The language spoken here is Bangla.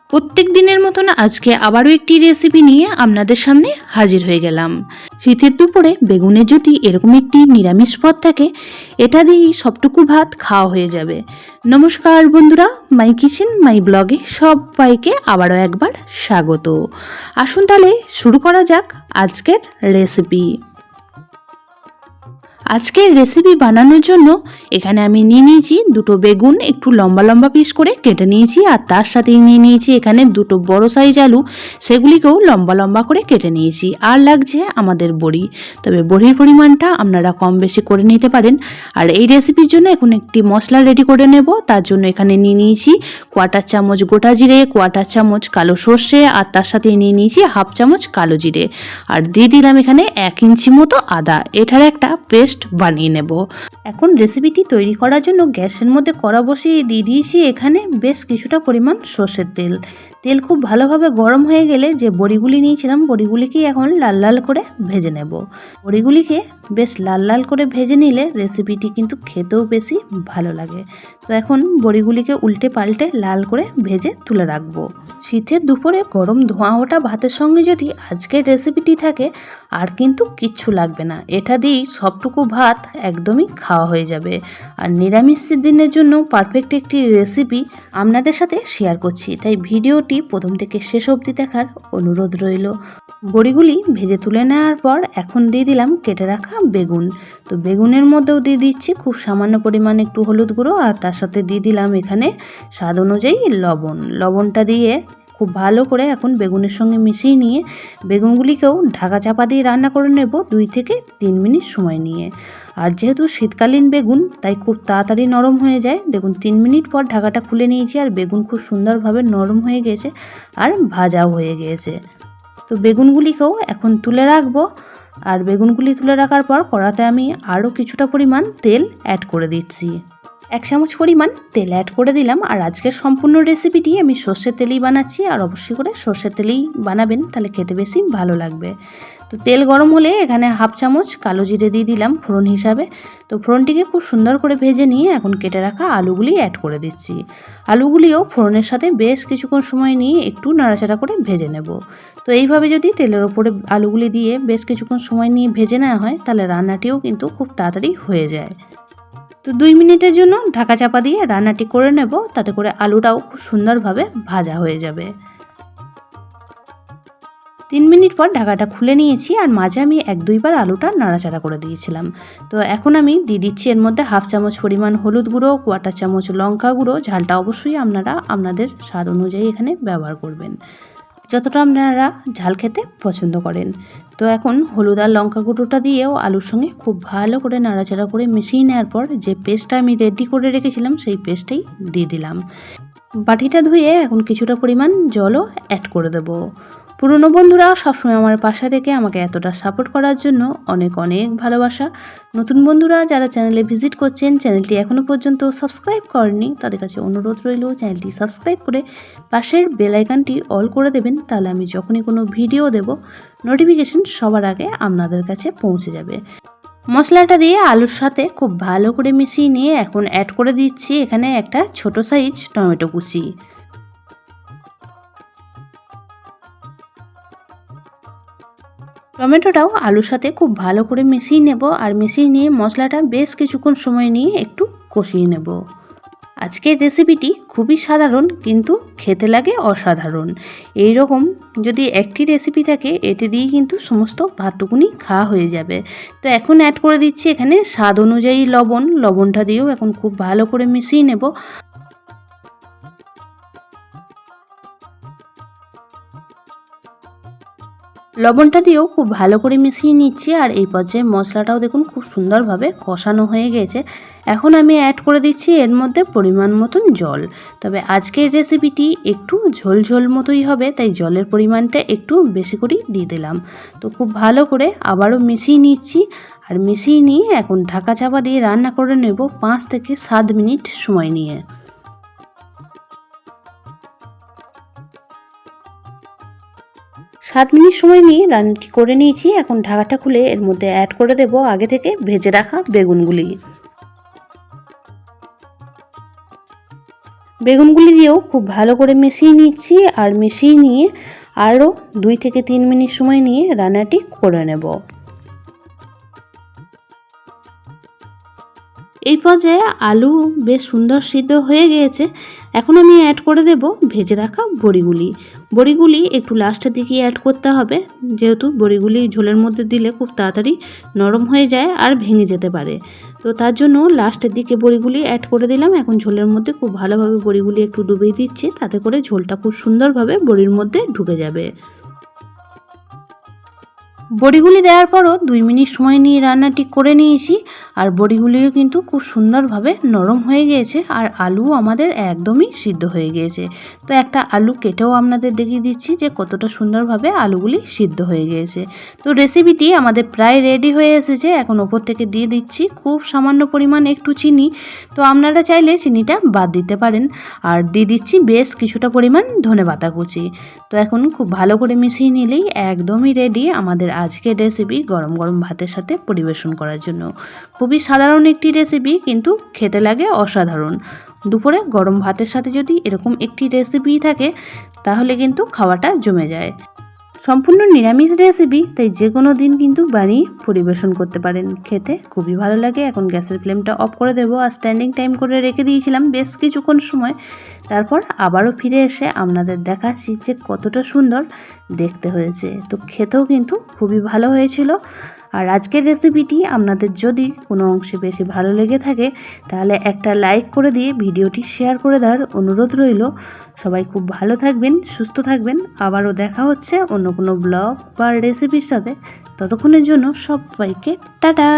প্রত্যেক দিনের মতন আজকে আবারও একটি রেসিপি নিয়ে আপনাদের সামনে হাজির হয়ে গেলাম। শীতের দুপুরে বেগুনের যদি এরকম একটি নিরামিষ পদ থাকে, এটা দিয়েই সবটুকু ভাত খাওয়া হয়ে যাবে। নমস্কার বন্ধুরা, মাই কিচেন মাই ব্লগে সবাইকে আবারও একবার স্বাগত। আসুন তাহলে শুরু করা যাক আজকের রেসিপি। আজকের রেসিপি বানানোর জন্য এখানে আমি নিয়ে নিয়েছি দুটো বেগুন, একটু লম্বা লম্বা পিস করে কেটে নিয়েছি, আর তার সাথেই নিয়ে নিয়েছি এখানে দুটো বড় সাইজ আলু, সেগুলিকেও লম্বা লম্বা করে কেটে নিয়েছি। আর লাগছে আমাদের বড়ি, তবে বড়ির পরিমাণটা আপনারা কম বেশি করে নিতে পারেন। আর এই রেসিপির জন্য এখন একটি মশলা রেডি করে নেব। তার জন্য এখানে নিয়ে নিয়েছি 1/4 চামচ গোটা জিরে, 1/4 চামচ কালো সর্ষে, আর তার সাথে নিয়ে নিয়েছি 1/2 চামচ কালো জিরে, আর দিয়ে দিলাম এখানে 1 ইঞ্চি মতো আদা। এটার একটা পেস্ট বানিয়ে নেব। এখন রেসিপিটি তৈরি করার জন্য গ্যাসের মধ্যে কড়া বসিয়ে দিয়ে দিয়েছি এখানে বেশ কিছুটা পরিমাণ সর্ষের তেল। তেল খুব ভালোভাবে গরম হয়ে গেলে যে বড়িগুলি নিয়েছিলাম, বড়িগুলিকে এখন লাল লাল করে ভেজে নেব। বড়িগুলিকে বেশ লাল লাল করে ভেজে নিলে রেসিপিটি কিন্তু খেতেও বেশি ভালো লাগে। তো এখন বড়িগুলিকে উল্টে পাল্টে লাল করে ভেজে তুলে রাখবো। শীতের দুপুরে গরম ধোঁয়া ওঠা ভাতের সঙ্গে যদি আজকের রেসিপিটি থাকে, আর কিন্তু কিচ্ছু লাগবে না। এটা দিয়েই সবটুকু ভাত একদমই খাওয়া হয়ে যাবে। আর নিরামিষ দিনের জন্য পারফেক্ট একটি রেসিপি আপনাদের সাথে শেয়ার করছি, তাই ভিডিওটি প্রথম থেকে শেষ অবধি দেখার অনুরোধ রইল। বড়িগুলি ভেজে তুলে নেওয়ার পর এখন দিয়ে দিলাম কেটে রাখা বেগুন। তো বেগুনের মধ্যেও দিয়ে দিচ্ছি খুব সামান্য পরিমাণে একটু হলুদ গুঁড়ো, আর তার সাথে দিয়ে দিলাম এখানে স্বাদ অনুযায়ী লবণ। লবণটা দিয়ে খুব ভালো করে এখন বেগুনের সঙ্গে মিশিয়ে নিয়ে বেগুনগুলিকেও ঢাকা চাপা দিয়ে রান্না করে নেব 2 থেকে 3 মিনিট সময় নিয়ে। আর যেহেতু শীতকালীন বেগুন, তাই খুব তাড়াতাড়ি নরম হয়ে যায়। দেখুন 3 মিনিট পর ঢাকাটা খুলে নিয়েছি, আর বেগুন খুব সুন্দরভাবে নরম হয়ে গেছে আর ভাজাও হয়ে গিয়েছে। তো বেগুনগুলিকেও এখন তুলে রাখবো। আর বেগুনগুলি তুলে রাখার পর কড়াতে আমি আরও কিছুটা পরিমাণ তেল অ্যাড করে দিচ্ছি। 1 চামচ পরিমাণ তেল অ্যাড করে দিলাম। আর আজকের সম্পূর্ণ রেসিপিটি আমি সর্ষের তেলেই বানাচ্ছি, আর অবশ্যই করে সর্ষের তেলেই বানাবেন, তাহলে খেতে বেশি ভালো লাগবে। তো তেল গরম হলে এখানে 1/2 চামচ কালো জিরে দিয়ে দিলাম ফোড়ন হিসাবে। তো ফোড়নটিকে খুব সুন্দর করে ভেজে নিয়ে এখন কেটে রাখা আলুগুলি অ্যাড করে দিচ্ছি। আলুগুলিও ফোড়নের সাথে বেশ কিছুক্ষণ সময় নিয়ে একটু নাড়াচাড়া করে ভেজে নেব। তো এইভাবে যদি তেলের ওপরে আলুগুলি দিয়ে বেশ কিছুক্ষণ সময় নিয়ে ভেজে নেওয়া হয়, তাহলে রান্নাটিও কিন্তু খুব তাড়াতাড়ি হয়ে যায়। তো 2 মিনিটের জন্য ঢাকা চাপা দিয়ে রান্নাটি করে নেব, তাতে করে আলুটাও খুব সুন্দরভাবে ভাজা হয়ে যাবে। 3 মিনিট পর ঢাকাটা খুলে নিয়েছি, আর মাঝে আমি 1-2 বার আলুটা নাড়াচাড়া করে দিয়েছিলাম। তো এখন আমি দিয়ে দিচ্ছি এর মধ্যে 1/2 চামচ পরিমাণ হলুদ গুঁড়ো, 1/4 চামচ লঙ্কা গুঁড়ো। ঝালটা অবশ্যই আপনারা আপনাদের স্বাদ অনুযায়ী এখানে ব্যবহার করবেন, যতটা আপনারা ঝাল খেতে পছন্দ করেন। তো এখন হলুদ আর লঙ্কা গুঁড়োটা দিয়েও আলুর সঙ্গে খুব ভালো করে নাড়াচাড়া করে মিশিয়ে নেওয়ার পর যে পেস্টটা আমি রেডি করে রেখেছিলাম, সেই পেস্টটাই দিয়ে দিলাম। বাটিটা ধুয়ে এখন কিছুটা পরিমাণ জলও অ্যাড করে দেবো। পুরনো বন্ধুরা সবসময় আমার পাশে থেকে আমাকে এতটা সাপোর্ট করার জন্য অনেক অনেক ভালোবাসা। নতুন বন্ধুরা যারা চ্যানেলে ভিজিট করছেন, চ্যানেলটি এখনও পর্যন্ত সাবস্ক্রাইব করেনি, তাদের কাছে অনুরোধ রইল চ্যানেলটি সাবস্ক্রাইব করে পাশের বেল আইকনটি অল করে দেবেন। তাহলে আমি যখনই কোনো ভিডিও দেব, নোটিফিকেশন সবার আগে আপনাদের কাছে পৌঁছে যাবে। মশলাটা দিয়ে আলুর সাথে খুব ভালো করে মিশিয়ে নিয়ে এখন অ্যাড করে দিচ্ছি এখানে একটা ছোট সাইজ টমেটো কুচি। টমেটোটাও আলুর সাথে খুব ভালো করে মিশিয়ে নেব, আর মিশিয়ে নিয়ে মশলাটা বেশ কিছুক্ষণ সময় নিয়ে একটু কষিয়ে নেব। আজকের রেসিপিটি খুবই সাধারণ, কিন্তু খেতে লাগে অসাধারণ। এই রকম যদি একটি রেসিপি থাকে, এতে দিয়ে কিন্তু সমস্ত ভাতটুকুনি খাওয়া হয়ে যাবে। তো এখন অ্যাড করে দিচ্ছি এখানে স্বাদ অনুযায়ী লবণ। লবণটা দিয়েও এখন খুব ভালো করে মিশিয়ে নেব। লবণটা দিয়েও খুব ভালো করে মিশিয়ে নিচ্ছি, আর এই পর্যায়ে মশলাটাও দেখুন খুব সুন্দরভাবে কষানো হয়ে গেছে। এখন আমি অ্যাড করে দিচ্ছি এর মধ্যে পরিমাণ মতন জল। তবে আজকের রেসিপিটি একটু ঝোল ঝোল মতোই হবে, তাই জলের পরিমাণটা একটু বেশি করেই দিয়ে দিলাম। তো খুব ভালো করে আবারও মিশিয়ে নিচ্ছি, আর মিশিয়ে নিয়ে এখন ঢাকা চাপা দিয়ে রান্না করে নেব 5 থেকে 7 মিনিট সময় নিয়ে। 7 মিনিট সময় নিয়ে রান্নাটি করে নিয়েছি। এখন ঢাকাটা খুলে এর মধ্যে অ্যাড করে দেব আগে থেকে ভেজে রাখা বেগুনগুলি। বেগুনগুলি দিয়েও খুব ভালো করে মিশিয়ে নিচ্ছি, আর মিশিয়ে নিয়ে আরও 2 থেকে 3 মিনিট সময় নিয়ে রান্নাটি করে নেব। এই পর্যায়ে আলু বেশ সুন্দর সিদ্ধ হয়ে গিয়েছে। এখন আমি অ্যাড করে দেব ভেজে রাখা বড়িগুলি। বড়িগুলি একটু লাস্টের দিকে অ্যাড করতে হবে, যেহেতু বড়িগুলি ঝোলের মধ্যে দিলে খুব তাড়াতাড়ি নরম হয়ে যায় আর ভেঙে যেতে পারে। তো তার জন্য লাস্টের দিকে বড়িগুলি অ্যাড করে দিলাম। এখন ঝোলের মধ্যে খুব ভালোভাবে বড়িগুলি একটু ডুবিয়ে দিচ্ছি, তাতে করে ঝোলটা খুব সুন্দরভাবে বড়ির মধ্যে ঢুকে যাবে। বড়িগুলি দেওয়ার পরও 2 মিনিট সময় নিয়ে রান্নাটি করে নিয়েছি, আর বড়িগুলিও কিন্তু খুব সুন্দরভাবে নরম হয়ে গিয়েছে, আর আলু আমাদের একদমই সিদ্ধ হয়ে গিয়েছে। তো একটা আলু কেটেও আপনাদের দেখিয়ে দিচ্ছি যে কতটা সুন্দরভাবে আলুগুলি সিদ্ধ হয়ে গিয়েছে। তো রেসিপিটি আমাদের প্রায় রেডি হয়ে এসেছে। এখন ওপর থেকে দিয়ে দিচ্ছি খুব সামান্য পরিমাণ একটু চিনি। তো আপনারা চাইলে চিনিটা বাদ দিতে পারেন। আর দিয়ে দিচ্ছি বেশ কিছুটা পরিমাণ ধনেপাতা কুচি। তো এখন খুব ভালো করে মিশিয়ে নিলেই একদমই রেডি আমাদের আজকের রেসিপি গরম গরম ভাতের সাথে পরিবেশন করার জন্য। খুবই সাধারণ একটি রেসিপি, কিন্তু খেতে লাগে অসাধারণ। দুপুরে গরম ভাতের সাথে যদি এরকম একটি রেসিপি থাকে তাহলে কিন্তু খাওয়াটা জমে যায়। সম্পূর্ণ নিরামিষ রেসিপি, তাই যে কোনো দিন কিন্তু বানিয়ে পরিবেশন করতে পারেন। খেতে খুবই ভালো লাগে। এখন গ্যাসের ফ্লেমটা অফ করে দেবো, আর স্ট্যান্ডিং টাইম করে রেখে দিয়েছিলাম বেশ কিছুক্ষণ সময়। তারপর আবারও ফিরে এসে আপনাদের দেখাচ্ছি যে কতটা সুন্দর দেখতে হয়েছে। তো খেতেও কিন্তু খুবই ভালো হয়েছিল। আর আজকের রেসিপিটি আপনাদের যদি কোনো অংশে বেশি ভালো লেগে থাকে তাহলে একটা লাইক করে দিয়ে ভিডিওটি শেয়ার করে দেওয়ার অনুরোধ রইল। সবাই খুব ভালো থাকবেন, সুস্থ থাকবেন। আবারও দেখা হচ্ছে অন্য কোনো ব্লগ বা রেসিপির সাথে। ততক্ষণের জন্য সবাইকে টাটা।